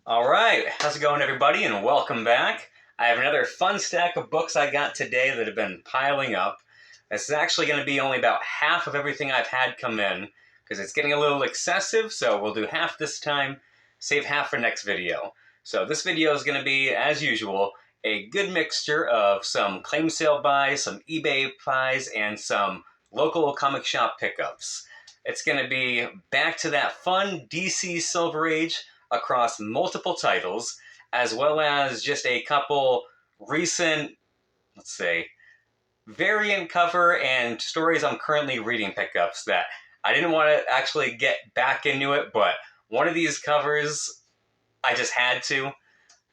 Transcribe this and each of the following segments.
All right, how's it going, everybody, and welcome back. I have another fun stack of books I got today that have been piling up. This is actually going to be only about half of everything I've had come in, because it's getting a little excessive, so we'll do half this time, save half for next video. So this video is going to be, as usual, a good mixture of some claim sale buys, some eBay buys, and some local comic shop pickups. It's going to be back to that fun DC Silver Age across multiple titles, as well as just a couple recent, let's say, variant cover and stories I'm currently reading pickups that I didn't want to actually get back into it, but one of these covers I just had to.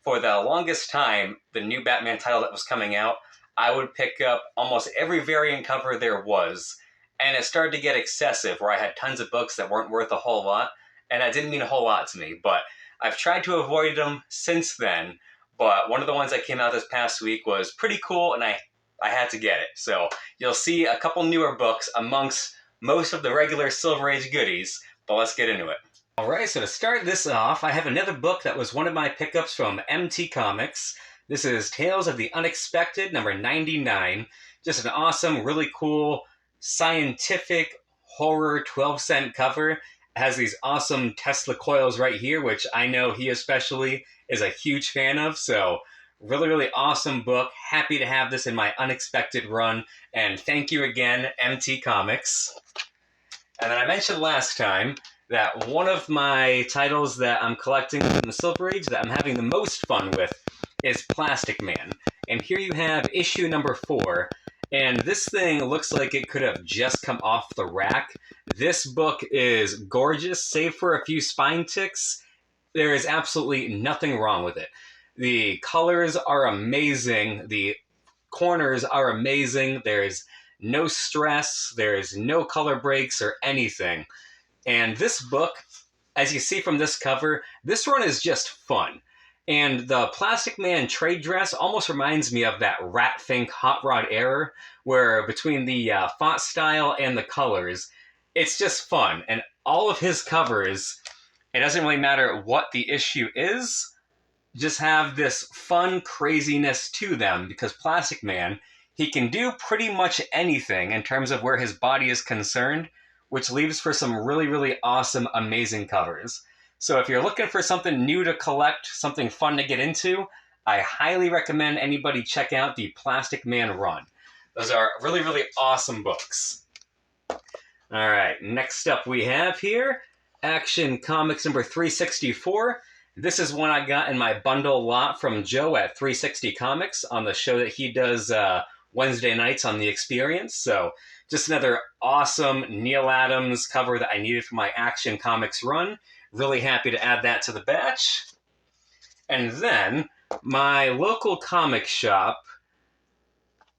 For the longest time, the new Batman title that was coming out, I would pick up almost every variant cover there was, and it started to get excessive where I had tons of books that weren't worth a whole lot, and that didn't mean a whole lot to me, but I've tried to avoid them since then. But one of the ones that came out this past week was pretty cool, and I had to get it. So you'll see a couple newer books amongst most of the regular Silver Age goodies, but let's get into it. Alright, so to start this off, I have another book that was one of my pickups from MT Comics. This is Tales of the Unexpected, number 99. Just an awesome, really cool, scientific horror 12-cent cover. It has these awesome Tesla coils right here, which I know he especially is a huge fan of, so really, really awesome book. Happy to have this in my unexpected run, and thank you again, MT Comics. And then I mentioned last time that one of my titles that I'm collecting in the Silver Age that I'm having the most fun with is Plastic Man. And here you have issue number 4. And this thing looks like it could have just come off the rack. This book is gorgeous, save for a few spine ticks. There is absolutely nothing wrong with it. The colors are amazing. The corners are amazing. There's no stress. There's no color breaks or anything. And this book, as you see from this cover, this run is just fun. And the Plastic Man trade dress almost reminds me of that Rat Fink Hot Rod era, where between the font style and the colors, it's just fun. And all of his covers, it doesn't really matter what the issue is, just have this fun craziness to them, because Plastic Man, he can do pretty much anything in terms of where his body is concerned, which leaves for some really, really awesome, amazing covers. So if you're looking for something new to collect, something fun to get into, I highly recommend anybody check out the Plastic Man run. Those are really, really awesome books. All right, next up we have here, Action Comics number 364. This is one I got in my bundle lot from Joe at 360 Comics on the show that he does Wednesday nights on The Experience. So just another awesome Neil Adams cover that I needed for my Action Comics run. Really happy to add that to the batch. And then my local comic shop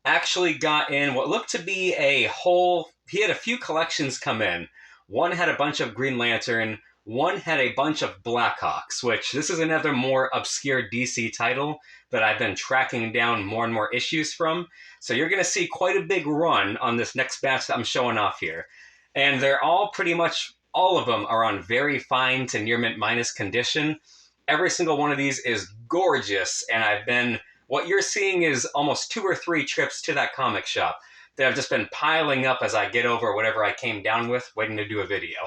actually got in what looked to be a whole... He had a few collections come in. One had a bunch of Green Lantern. One had a bunch of Blackhawks, which this is another more obscure DC title that I've been tracking down more and more issues from. So you're going to see quite a big run on this next batch that I'm showing off here. And they're all pretty much... all of them are on very fine to near mint minus condition. Every single one of these is gorgeous, and what you're seeing is almost 2 or 3 trips to that comic shop that have just been piling up as I get over whatever I came down with, waiting to do a video.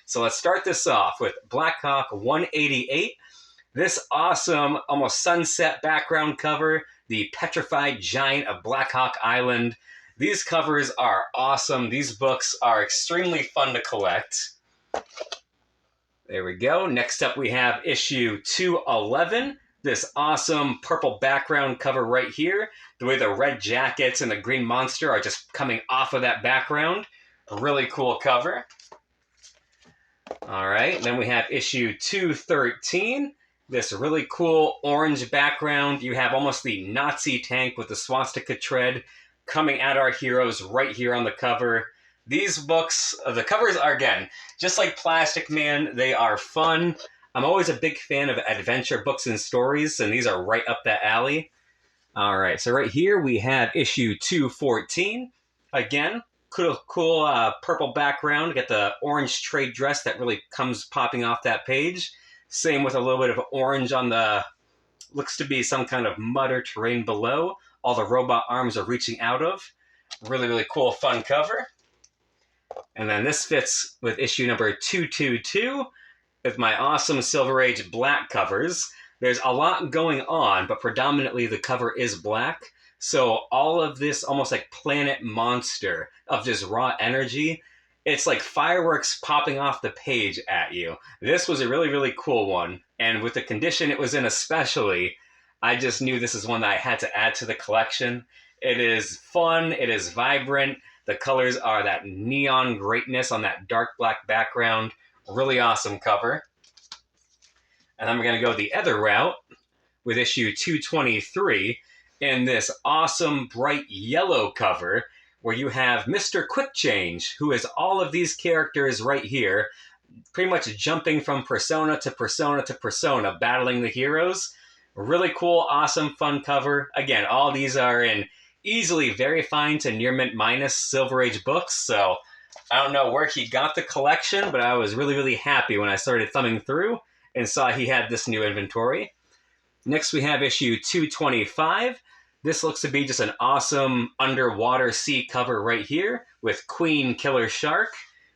So let's start this off with Blackhawk 188. This awesome, almost sunset background cover, the petrified giant of Blackhawk Island. These covers are awesome. These books are extremely fun to collect. There we go. Next up we have issue 211. This awesome purple background cover right here. The way the red jackets and the green monster are just coming off of that background. A really cool cover. Alright, then we have issue 213. This really cool orange background. You have almost the Nazi tank with the swastika tread coming at our heroes right here on the cover. These books, the covers are, again, just like Plastic Man, they are fun. I'm always a big fan of adventure books and stories, and these are right up that alley. All right, so right here we have issue 214. Again, cool purple background. Get the orange trade dress that really comes popping off that page. Same with a little bit of orange on the, looks to be some kind of mud or terrain below. All the robot arms are reaching out of. Really, really cool, fun cover. And then this fits with issue number 222 with my awesome Silver Age black covers. There's a lot going on, but predominantly the cover is black. So all of this almost like planet monster of just raw energy, it's like fireworks popping off the page at you. This was a really, really cool one. And with the condition it was in especially, I just knew this is one that I had to add to the collection. It is fun, it is vibrant, the colors are that neon greatness on that dark black background. Really awesome cover. And then we're going to go the other route with issue 223 in this awesome bright yellow cover where you have Mr. Quick Change, who is all of these characters right here, pretty much jumping from persona to persona to persona, battling the heroes. Really cool, awesome, fun cover. Again, all these are in easily very fine to near mint minus Silver Age books, so I don't know where he got the collection, but I was really, really happy when I started thumbing through and saw he had this new inventory. Next we have issue 225. This looks to be just an awesome underwater sea cover right here with Queen Killer Shark.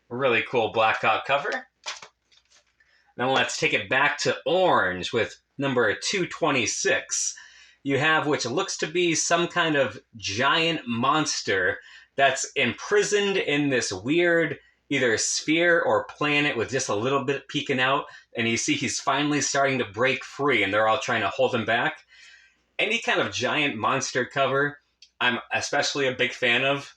Really cool Blackhawk cover. Now let's take it back to orange with number 226. You have which looks to be some kind of giant monster that's imprisoned in this weird either sphere or planet with just a little bit peeking out, and you see he's finally starting to break free and they're all trying to hold him back. Any kind of giant monster cover I'm especially a big fan of.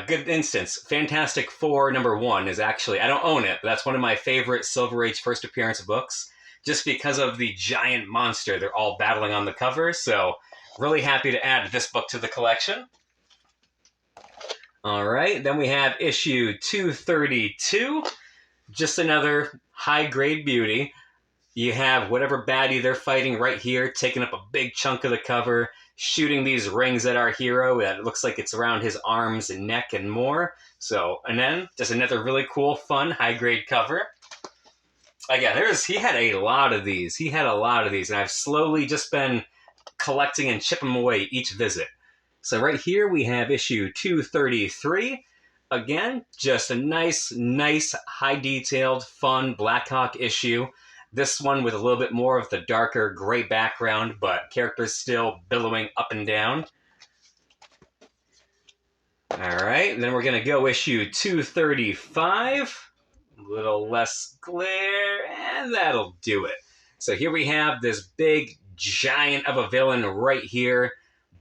Good instance, Fantastic Four #1 is actually, I don't own it, but that's one of my favorite Silver Age first appearance books, just because of the giant monster they're all battling on the cover, so really happy to add this book to the collection. All right, then we have issue 232, just another high-grade beauty. You have whatever baddie they're fighting right here, taking up a big chunk of the cover, shooting these rings at our hero that looks like it's around his arms and neck and more. So, and then just another really cool, fun, high-grade cover. Again, he had a lot of these. He had a lot of these, and I've slowly just been collecting and chipping them away each visit. So right here we have issue 233. Again, just a nice, high-detailed, fun Blackhawk issue. This one with a little bit more of the darker gray background, but characters still billowing up and down. All right, then we're going to go issue 235. A little less glare, and that'll do it. So here we have this big giant of a villain right here,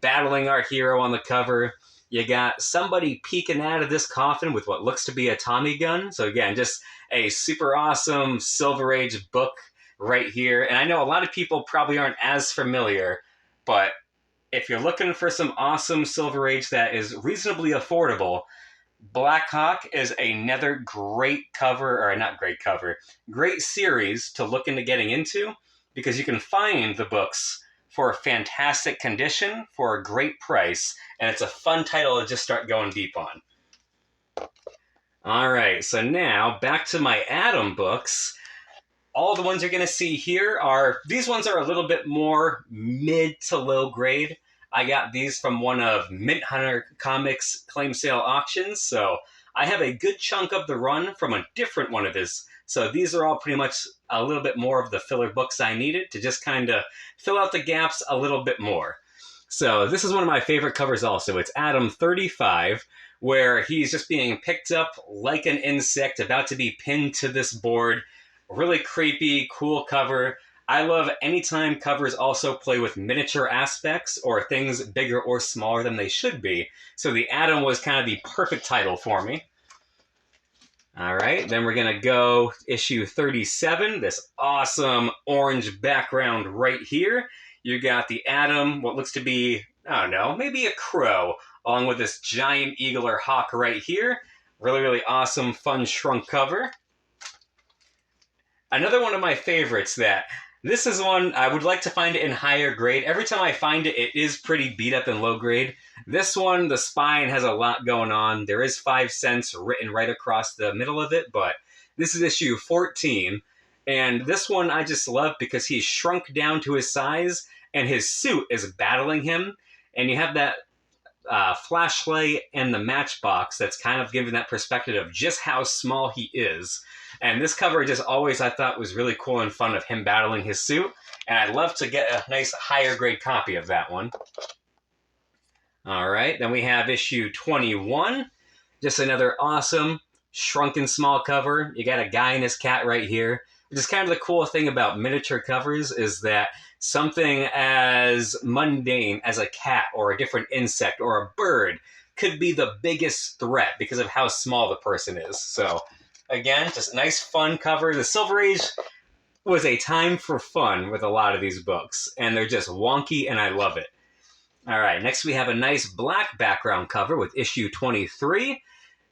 battling our hero on the cover. You got somebody peeking out of this coffin with what looks to be a Tommy gun. So again, just a super awesome Silver Age book right here. And I know a lot of people probably aren't as familiar, but if you're looking for some awesome Silver Age that is reasonably affordable, Blackhawk is another great cover, or not great cover, great series to look into getting into, because you can find the books for a fantastic condition, for a great price, and it's a fun title to just start going deep on. All right, so now back to my Atom books. All the ones you're going to see here these ones are a little bit more mid to low grade. I got these from one of Mint Hunter Comics claim sale auctions, so I have a good chunk of the run from a different one of his. So these are all pretty much a little bit more of the filler books I needed to just kind of fill out the gaps a little bit more. So this is one of my favorite covers also. It's Atom 35, where he's just being picked up like an insect, about to be pinned to this board. Really creepy, cool cover. I love anytime covers also play with miniature aspects or things bigger or smaller than they should be. So the Atom was kind of the perfect title for me. All right, then we're going to go issue 37, this awesome orange background right here. You got the Atom, what looks to be, I don't know, maybe a crow, along with this giant eagle or hawk right here. Really, really awesome, fun shrunk cover. Another one of my favorites this is one I would like to find it in higher grade. Every time I find it, it is pretty beat up and low grade. This one, the spine has a lot going on. There is 5 cents written right across the middle of it, but this is issue 14. And this one I just love because he's shrunk down to his size and his suit is battling him. And you have that flashlight and the matchbox that's kind of giving that perspective of just how small he is. And this cover just always I thought was really cool and fun of him battling his suit. And I'd love to get a nice higher grade copy of that one. All right, then we have issue 21. Just another awesome shrunken small cover. You got a guy and his cat right here. Which is kind of the cool thing about miniature covers is that something as mundane as a cat or a different insect or a bird could be the biggest threat because of how small the person is. So again, just a nice fun cover. The Silver Age was a time for fun with a lot of these books, and they're just wonky and I love it. All right, next we have a nice black background cover with issue 23.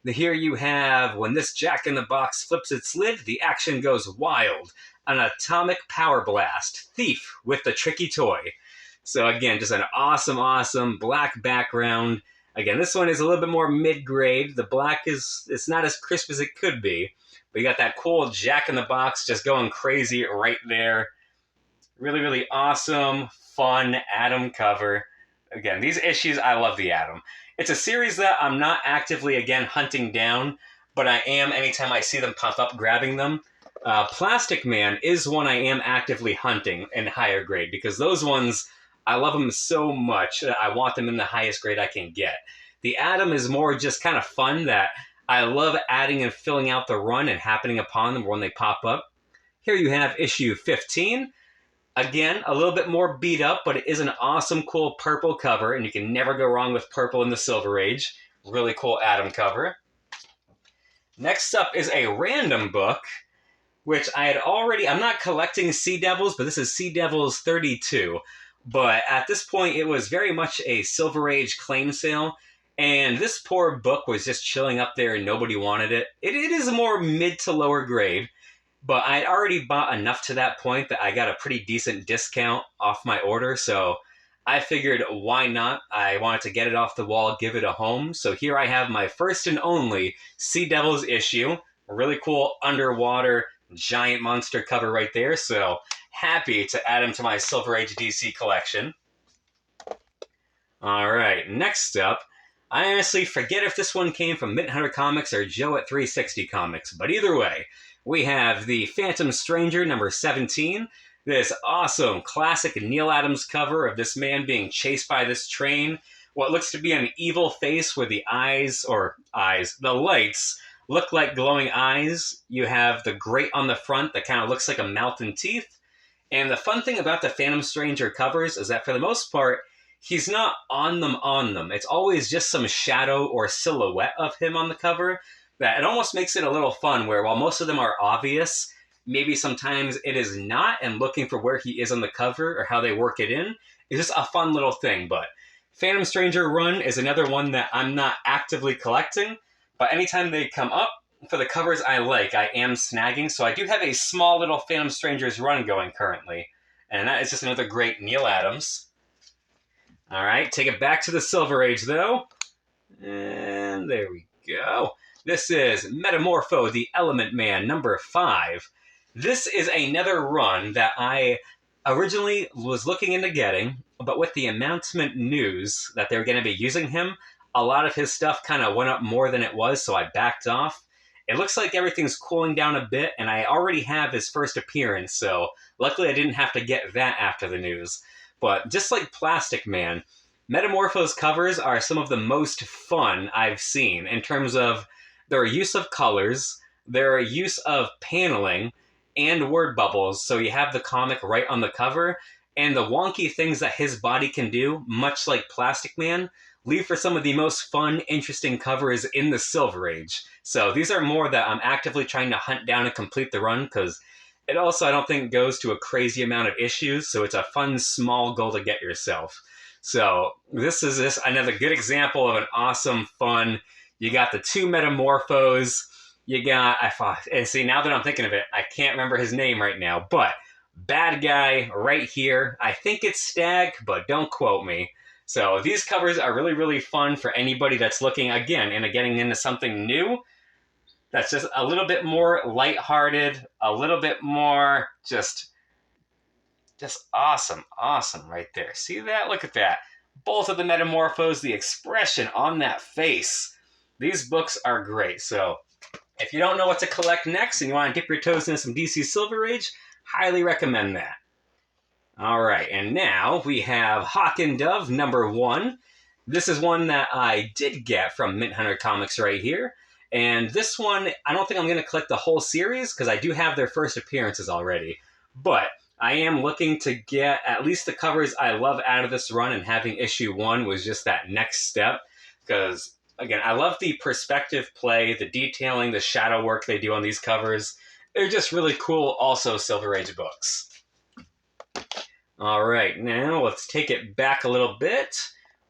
Here you have, when this Jack-in-the-Box flips its lid, the action goes wild. An atomic power blast. Thief with the tricky toy. So again, just an awesome black background. Again, this one is a little bit more mid-grade. The black it's not as crisp as it could be. But you got that cool Jack-in-the-Box just going crazy right there. Really awesome, fun Atom cover. Again, these issues, I love the Atom. It's a series that I'm not actively, again, hunting down, but I am anytime I see them pop up, grabbing them. Plastic Man is one I am actively hunting in higher grade, because those ones, I love them so much that I want them in the highest grade I can get. The Atom is more just kind of fun that I love adding and filling out the run and happening upon them when they pop up. Here you have issue 15. Again, a little bit more beat up, but it is an awesome, cool purple cover, and you can never go wrong with purple in the Silver Age. Really cool Atom cover. Next up is a random book, which I had already... I'm not collecting Sea Devils, but this is Sea Devils 32. But at this point, it was very much a Silver Age claim sale, and this poor book was just chilling up there and nobody wanted it. It is a more mid to lower grade. But I'd already bought enough to that point that I got a pretty decent discount off my order, so I figured why not? I wanted to get it off the wall, give it a home. So here I have my first and only Sea Devils issue. A really cool underwater giant monster cover right there, so happy to add him to my Silver Age DC collection. Alright, next up, I honestly forget if this one came from Mint Hunter Comics or Joe at 360 Comics, but either way, we have the Phantom Stranger number 17, this awesome classic Neal Adams cover of this man being chased by this train, what looks to be an evil face where the the lights look like glowing eyes. You have the grate on the front that kind of looks like a mouth and teeth. And the fun thing about the Phantom Stranger covers is that for the most part, he's not on them. It's always just some shadow or silhouette of him on the cover. That it almost makes it a little fun where while most of them are obvious, maybe sometimes it is not, and looking for where he is on the cover or how they work it in is just a fun little thing. But Phantom Stranger run is another one that I'm not actively collecting, but anytime they come up for the covers I like, I am snagging. So I do have a small little Phantom Strangers run going currently, and that is just another great Neal Adams. All right, take it back to the Silver Age though, and there we go. This is Metamorpho, the Element Man, number 5. This is another run that I originally was looking into getting, but with the announcement news that they were going to be using him, a lot of his stuff kind of went up more than it was, so I backed off. It looks like everything's cooling down a bit, and I already have his first appearance, so luckily I didn't have to get that after the news. But just like Plastic Man, Metamorpho's covers are some of the most fun I've seen in terms of their use of colors, their use of paneling, and word bubbles, so you have the comic right on the cover, and the wonky things that his body can do, much like Plastic Man, leave for some of the most fun, interesting covers in the Silver Age. So these are more that I'm actively trying to hunt down and complete the run, because it also, I don't think, goes to a crazy amount of issues, so it's a fun, small goal to get yourself. So this is another good example of an awesome, fun... You got the 2 Metamorphos. You got... And see, now that I'm thinking of it, I can't remember his name right now. But bad guy right here. I think it's Stag, but don't quote me. So these covers are really fun for anybody that's looking, again, into getting into something new. that's just a little bit more lighthearted, a little bit more just awesome, awesome right there. See that? Look at that. Both of the metamorphos, the expression on that face. These books are great. So if you don't know what to collect next and you want to dip your toes into some DC Silver Age, highly recommend that. All right, and now we have Hawk and Dove #1. This is one that I did get from Mint Hunter Comics right here. And this one, I don't think I'm going to collect the whole series because I do have their first appearances already. But I am looking to get at least the covers I love out of this run, and having issue 1 was just that next step. Because, again, I love the perspective play, the detailing, the shadow work they do on these covers. They're just really cool, also Silver Age books. All right, now let's take it back a little bit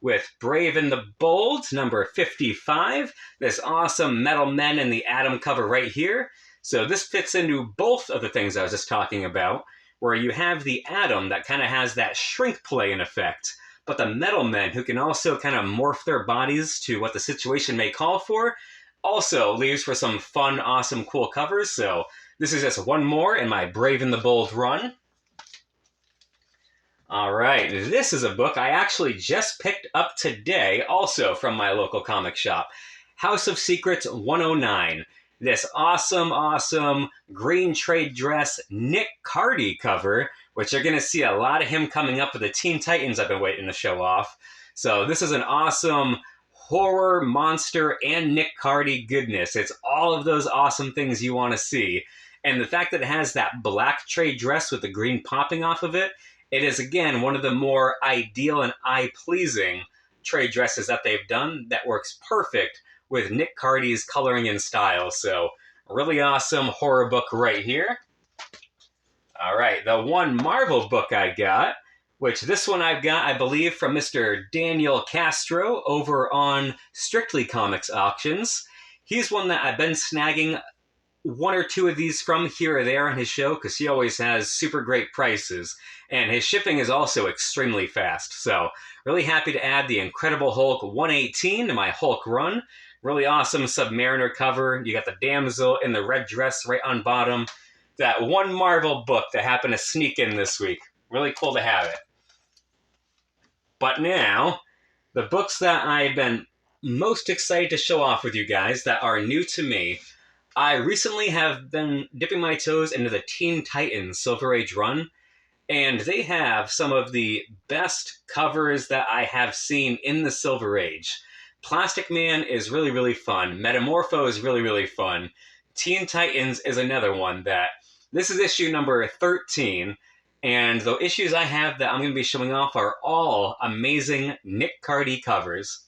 with Brave and the Bold, #55. This awesome Metal Men and the Atom cover right here. So this fits into both of the things I was just talking about, where you have the Atom that kind of has that shrink play in effect, but the Metal Men, who can also kind of morph their bodies to what the situation may call for, also leaves for some fun, awesome, cool covers. So this is just one more in my Brave and the Bold run. All right, this is a book I actually just picked up today, also from my local comic shop. House of Secrets 109. This awesome, awesome green trade dress Nick Cardy cover, which you're going to see a lot of him coming up with the Teen Titans I've been waiting to show off. So this is an awesome horror, monster, and Nick Cardy goodness. It's all of those awesome things you want to see. And the fact that it has that black trade dress with the green popping off of it, it is, again, one of the more ideal and eye-pleasing trade dresses that they've done that works perfect with Nick Cardy's coloring and style. So, really awesome horror book right here. All right, the one Marvel book I got, which this one I've got, I believe, from Mr. Daniel Castro over on Strictly Comics Auctions. He's one that I've been snagging one or two of these from here or there on his show because he always has super great prices. And his shipping is also extremely fast. So, really happy to add the Incredible Hulk 118 to my Hulk run. Really awesome Submariner cover. You got the damsel in the red dress right on bottom. That one Marvel book that happened to sneak in this week. Really cool to have it. But now, the books that I've been most excited to show off with you guys that are new to me. I recently have been dipping my toes into the Teen Titans Silver Age run, and they have some of the best covers that I have seen in the Silver Age. Plastic Man is really, really fun. Metamorpho is really, really fun. Teen Titans is another one that... This is issue number 13, and the issues I have that I'm going to be showing off are all amazing Nick Cardy covers.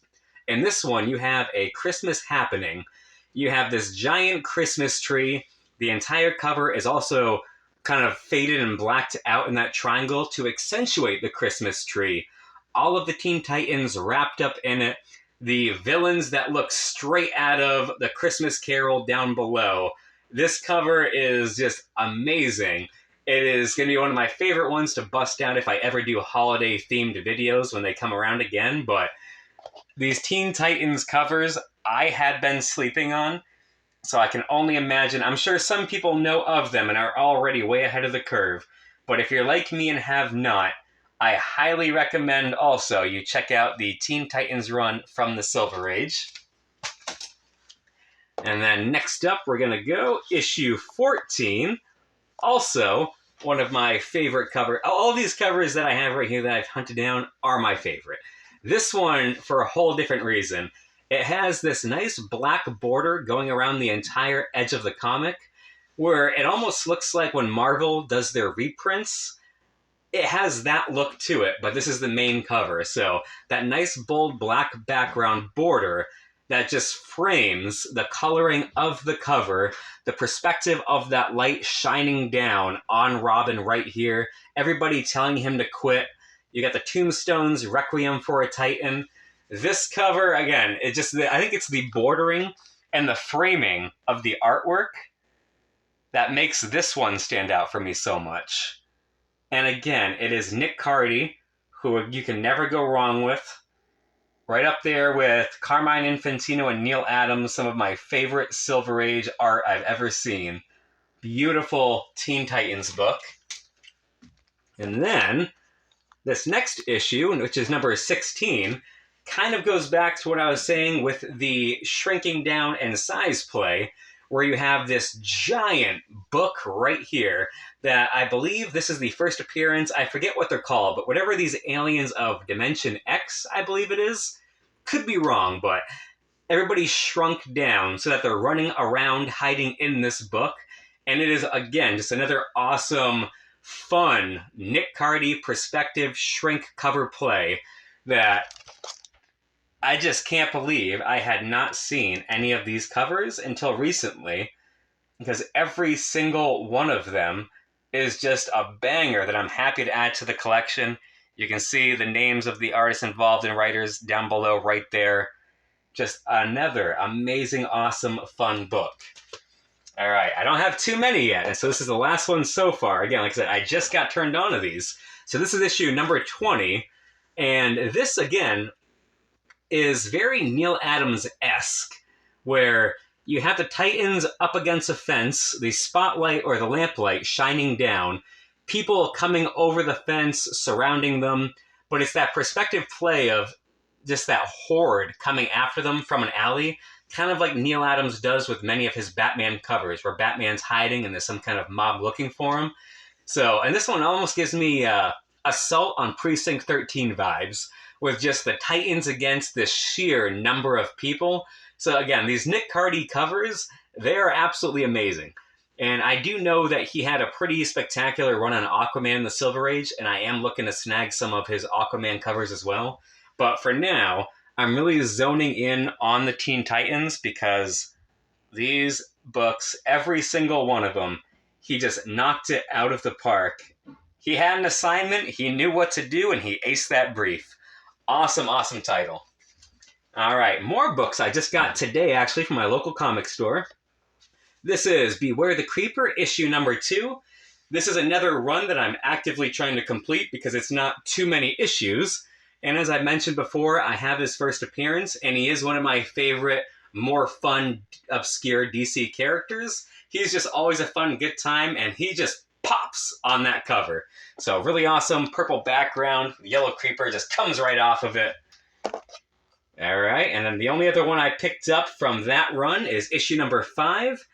In this one, you have a Christmas happening. You have this giant Christmas tree. The entire cover is also kind of faded and blacked out in that triangle to accentuate the Christmas tree. All of the Teen Titans wrapped up in it. The villains that look straight out of the Christmas Carol down below. This cover is just amazing. It is going to be one of my favorite ones to bust out if I ever do holiday-themed videos when they come around again. But these Teen Titans covers I had been sleeping on, so I can only imagine. I'm sure some people know of them and are already way ahead of the curve. But if you're like me and have not, I highly recommend also you check out the Teen Titans run from the Silver Age. And then next up, we're going to go issue 14. Also, one of my favorite covers. All these covers that I have right here that I've hunted down are my favorite. This one, for a whole different reason. It has this nice black border going around the entire edge of the comic, where it almost looks like when Marvel does their reprints. It has that look to it, but this is the main cover. So that nice bold black background border that just frames the coloring of the cover, the perspective of that light shining down on Robin right here, everybody telling him to quit. You got the Tombstone's Requiem for a Titan. This cover, again, I think it's the bordering and the framing of the artwork that makes this one stand out for me so much. And again, it is Nick Cardy, who you can never go wrong with. Right up there with Carmine Infantino and Neil Adams, some of my favorite Silver Age art I've ever seen. Beautiful Teen Titans book. And then this next issue, which is number 16, kind of goes back to what I was saying with the shrinking down and size play, where you have this giant book right here that I believe this is the first appearance. I forget what they're called, but whatever these aliens of Dimension X, I believe it is. Could be wrong, but everybody shrunk down so that they're running around hiding in this book. And it is, again, just another awesome, fun Nick Cardy perspective shrink cover play that I just can't believe I had not seen any of these covers until recently, because every single one of them is just a banger that I'm happy to add to the collection. You can see the names of the artists involved and writers down below right there. Just another amazing, awesome, fun book. All right, I don't have too many yet, and so this is the last one so far. Again, like I said, I just got turned on to these. So this is issue number 20, and this, again, is very Neil Adams-esque, where you have the Titans up against a fence, the spotlight or the lamplight shining down, people coming over the fence, surrounding them, but it's that perspective play of just that horde coming after them from an alley, kind of like Neil Adams does with many of his Batman covers, where Batman's hiding and there's some kind of mob looking for him. So, and this one almost gives me Assault on Precinct 13 vibes, with just the Titans against this sheer number of people. So again, these Nick Cardy covers, they are absolutely amazing. And I do know that he had a pretty spectacular run on Aquaman in the Silver Age, and I am looking to snag some of his Aquaman covers as well. But for now, I'm really zoning in on the Teen Titans because these books, every single one of them, he just knocked it out of the park. He had an assignment, he knew what to do, and he aced that brief. Awesome, awesome title. All right, more books I just got today, actually, from my local comic store. This is Beware the Creeper, issue number 2. This is another run that I'm actively trying to complete because it's not too many issues. And as I mentioned before, I have his first appearance, and he is one of my favorite, more fun, obscure DC characters. He's just always a fun, good time, and he just pops on that cover. So really awesome, purple background, yellow creeper just comes right off of it. All right, and then the only other one I picked up from that run is issue number 5.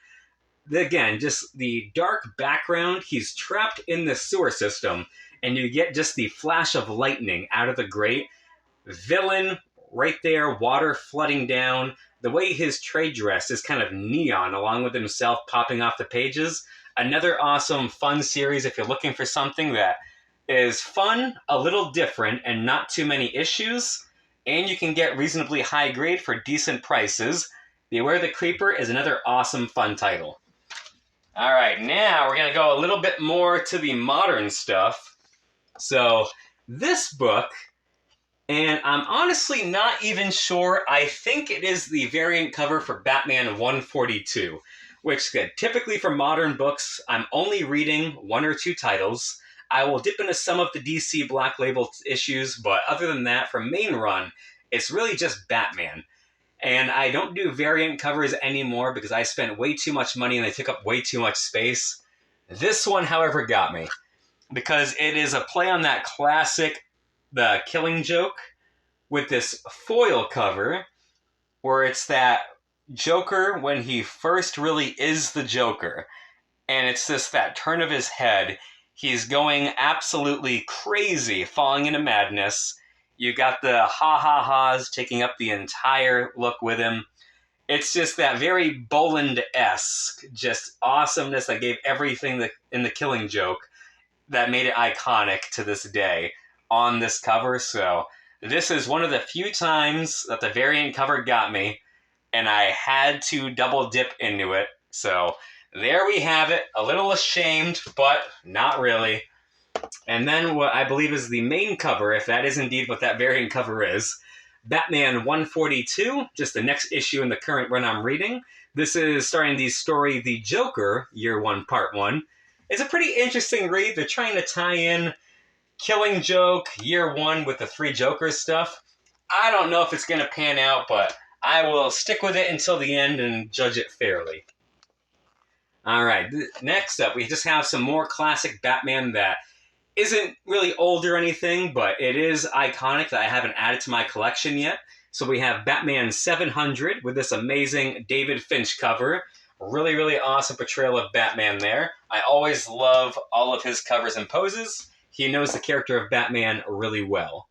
Again, just the dark background. He's trapped in the sewer system, and you get just the flash of lightning out of the grate. Villain right there, water flooding down. The way his trade dress is kind of neon, along with himself popping off the pages. Another awesome, fun series if you're looking for something that is fun, a little different, and not too many issues. And you can get reasonably high grade for decent prices. Beware the Creeper is another awesome, fun title. All right, now we're going to go a little bit more to the modern stuff. So this book, and I'm honestly not even sure, I think it is the variant cover for Batman 142, which typically for modern books, I'm only reading 1 or 2 titles. I will dip into some of the DC Black Label issues, but other than that, for main run, it's really just Batman. And I don't do variant covers anymore because I spent way too much money and they took up way too much space. This one, however, got me because it is a play on that classic The Killing Joke with this foil cover where it's that Joker when he first really is the Joker. And it's just that turn of his head. He's going absolutely crazy, falling into madness. You got the ha-ha-has taking up the entire look with him. It's just that very Boland-esque, just awesomeness that gave everything in the Killing Joke that made it iconic to this day on this cover. So this is one of the few times that the variant cover got me, and I had to double dip into it. So there we have it. A little ashamed, but not really. And then what I believe is the main cover, if that is indeed what that variant cover is, Batman 142, just the next issue in the current run I'm reading. This is starting the story The Joker, Year 1, Part 1. It's a pretty interesting read. They're trying to tie in Killing Joke, Year 1 with the 3 Jokers stuff. I don't know if it's going to pan out, but I will stick with it until the end and judge it fairly. All right, next up, we just have some more classic Batman that isn't really old or anything, but it is iconic that I haven't added to my collection yet. So we have Batman 700 with this amazing David Finch cover. Really, really awesome portrayal of Batman there. I always love all of his covers and poses. He knows the character of Batman really well.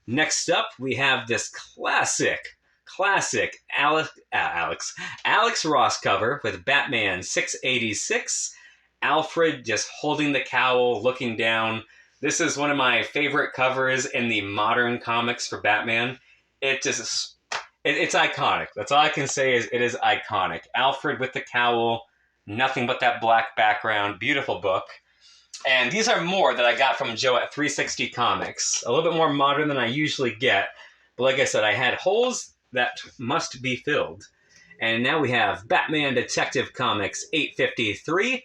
Next up, we have this classic Alex Ross cover with Batman 686. Alfred just holding the cowl, looking down. This is one of my favorite covers in the modern comics for Batman. It's iconic. That's all I can say is it is iconic. Alfred with the cowl, nothing but that black background. Beautiful book. And these are more that I got from Joe at 360 Comics. A little bit more modern than I usually get. But like I said, I had holes that must be filled. And now we have Batman Detective Comics 853.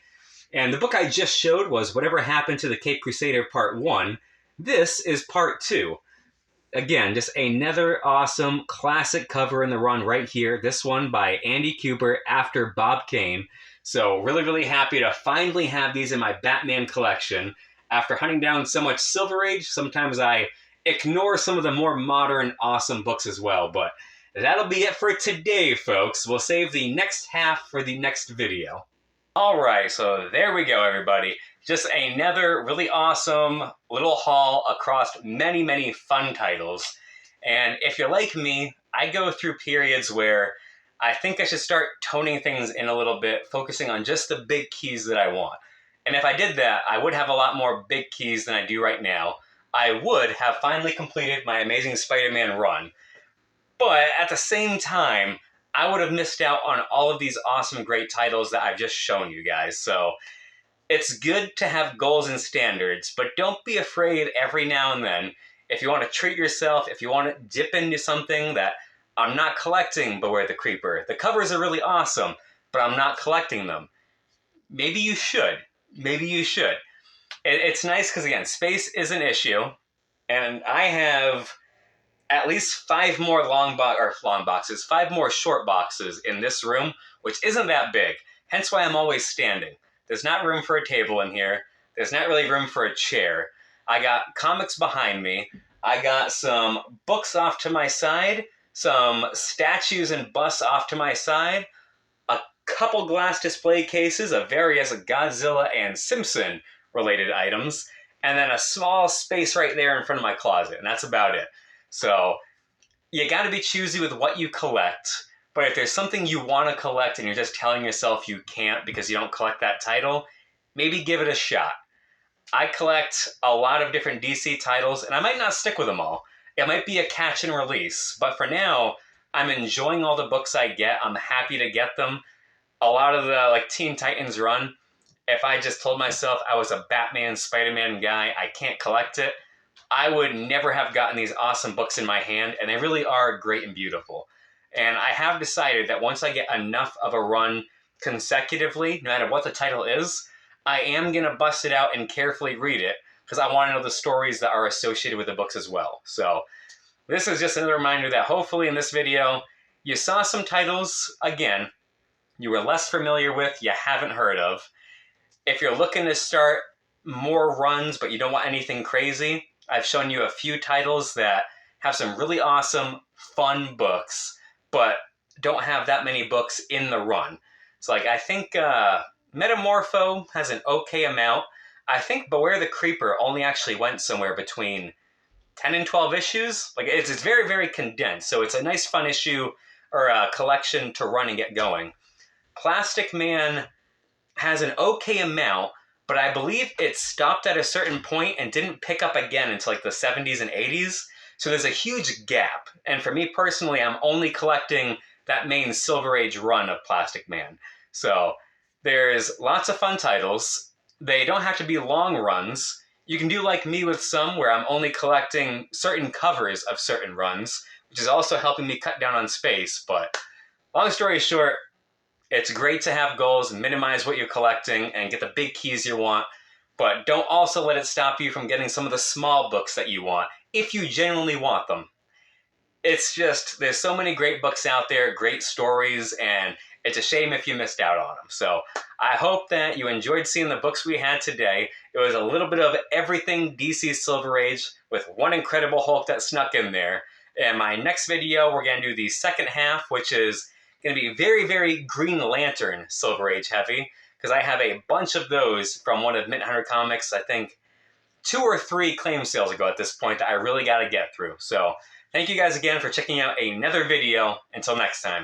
And the book I just showed was Whatever Happened to the Cape Crusader Part 1. This is Part 2. Again, just another awesome classic cover in the run right here. This one by Andy Kubert after Bob Kane. So really, really happy to finally have these in my Batman collection. After hunting down so much Silver Age, sometimes I ignore some of the more modern, awesome books as well. But that'll be it for today, folks. We'll save the next half for the next video. Alright, so there we go, everybody. Just another really awesome little haul across many, many fun titles. And if you're like me, I go through periods where I think I should start toning things in a little bit, focusing on just the big keys that I want. And if I did that, I would have a lot more big keys than I do right now. I would have finally completed my Amazing Spider-Man run. But at the same time, I would have missed out on all of these awesome, great titles that I've just shown you guys. So it's good to have goals and standards, but don't be afraid every now and then. If you want to treat yourself, if you want to dip into something that I'm not collecting Beware the Creeper. The covers are really awesome, but I'm not collecting them. Maybe you should. Maybe you should. It's nice because, again, space is an issue, and I have at least 5 more five more short boxes in this room, which isn't that big. Hence why I'm always standing. There's not room for a table in here. There's not really room for a chair. I got comics behind me. I got some books off to my side, some statues and busts off to my side, a couple glass display cases of various Godzilla and Simpson related items, and then a small space right there in front of my closet, and that's about it. So you got to be choosy with what you collect, but if there's something you want to collect and you're just telling yourself you can't because you don't collect that title, maybe give it a shot. I collect a lot of different DC titles, and I might not stick with them all. It might be a catch and release, but for now, I'm enjoying all the books I get. I'm happy to get them. A lot of the Teen Titans run, if I just told myself I was a Batman, Spider-Man guy, I can't collect it, I would never have gotten these awesome books in my hand, and they really are great and beautiful. And I have decided that once I get enough of a run consecutively, no matter what the title is, I am going to bust it out and carefully read it, because I want to know the stories that are associated with the books as well. So this is just another reminder that hopefully in this video, you saw some titles, again, you were less familiar with, you haven't heard of. If you're looking to start more runs, but you don't want anything crazy, I've shown you a few titles that have some really awesome, fun books, but don't have that many books in the run. So I think Metamorpho has an okay amount. I think Beware the Creeper only actually went somewhere between 10 and 12 issues. It's very, very condensed, so it's a nice, fun issue or a collection to run and get going. Plastic Man has an okay amount, but I believe it stopped at a certain point and didn't pick up again until the 70s and 80s. So there's a huge gap. And for me personally, I'm only collecting that main Silver Age run of Plastic Man. So there's lots of fun titles. They don't have to be long runs. You can do like me with some where I'm only collecting certain covers of certain runs, which is also helping me cut down on space. But long story short, it's great to have goals, minimize what you're collecting, and get the big keys you want, but don't also let it stop you from getting some of the small books that you want, if you genuinely want them. it's just, there's so many great books out there, great stories, and it's a shame if you missed out on them. So I hope that you enjoyed seeing the books we had today. It was a little bit of everything DC Silver Age with one Incredible Hulk that snuck in there. In my next video, we're going to do the second half, which is going to be very, very Green Lantern Silver Age heavy, because I have a bunch of those from one of Mint Hunter Comics, I think 2 or 3 claim sales ago at this point that I really got to get through. So thank you guys again for checking out another video. Until next time.